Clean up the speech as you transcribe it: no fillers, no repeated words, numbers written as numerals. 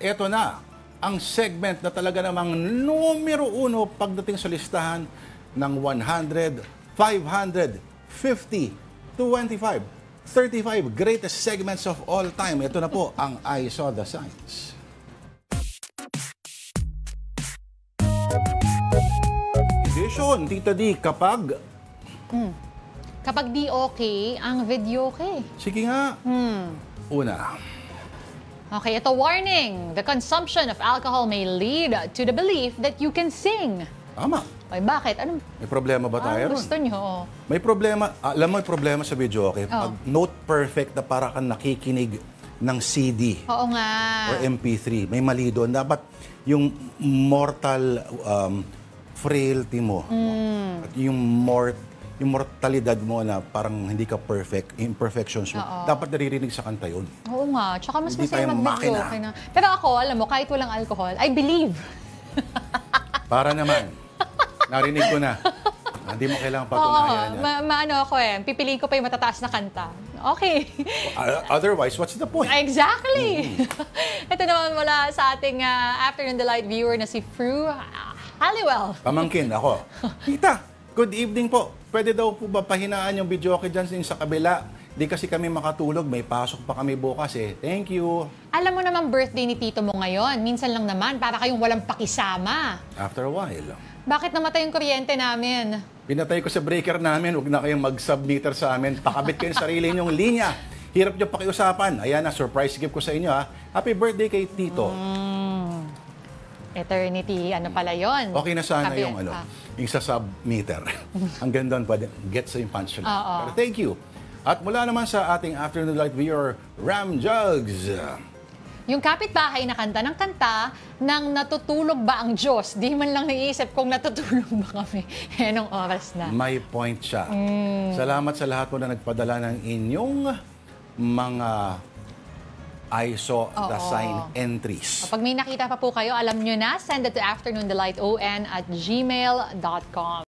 eto na ang segment na talaga namang numero 1 pagdating sa listahan ng 100, 500, 50, 25, 35 greatest segments of all time. Ito na po ang I Saw the Signs. Edition, Tita D, kapag... Kapag di okay, ang video okay. Sige nga. Una. Okay, ito warning. The consumption of alcohol may lead to the belief that you can sing. Tama. Ay, bakit? Anong May problema ba tayo ron? gusto nyo? May problema. Alam mo, may problema sa video, okay? Oh. Pag note perfect na para kang nakikinig ng CD Oo nga. or MP3, may mali doon. Dapat yung mortal frailty mo at yung mortalidad mo na parang hindi ka perfect, imperfections mo, dapat naririnig sa kanta yun. Oo nga. Tsaka mas Hindi masaya tayo mag-video makina. okay na. Pero ako, alam mo, kahit walang alcohol, I believe. Para naman, narinig ko na. Hindi mo kailangan patunayan yan. Maano ako pipiliin ko pa yung matataas na kanta. Okay. Otherwise, what's the point? Exactly. Ito naman mula sa ating Afternoon Delight viewer na si Fru Halliwell. Pamangkin, ako. Tita, good evening po. Pwede daw po ba pahinaan yung video okay dyan sa kabila? Di kasi kami makatulog, may pasok pa kami bukas eh. Thank you. Alam mo naman birthday ni tito mo ngayon. Minsan lang naman, para kayong walang pakisama. After a while. Bakit namatay yung kuryente namin? Pinatay ko sa breaker namin, huwag na kayong mag-submeter sa amin. Pakabit kayo sa sarili ninyong linya. Hirap niyo pakiusapan. Ayan na, surprise gift ko sa inyo ha. Happy birthday kay Tito. Eternity, ano pala yon? Okay na sana yung yung sa submeter. Hanggang doon pwede, get sa yung punchline. Pero thank you. At mula naman sa ating Afternoon Light viewer, Ram Jugs. Yung kapitbahay na kanta ng kanta ng natutulog ba ang Diyos? Di man lang naisip kung natutulog ba kami. Anong oras na? May point siya. Salamat sa lahat po na nagpadala ng inyong mga I Saw the Sign entries. Kapag may nakita pa po kayo, alam nyo na, send it to afternoondelighton@gmail.com.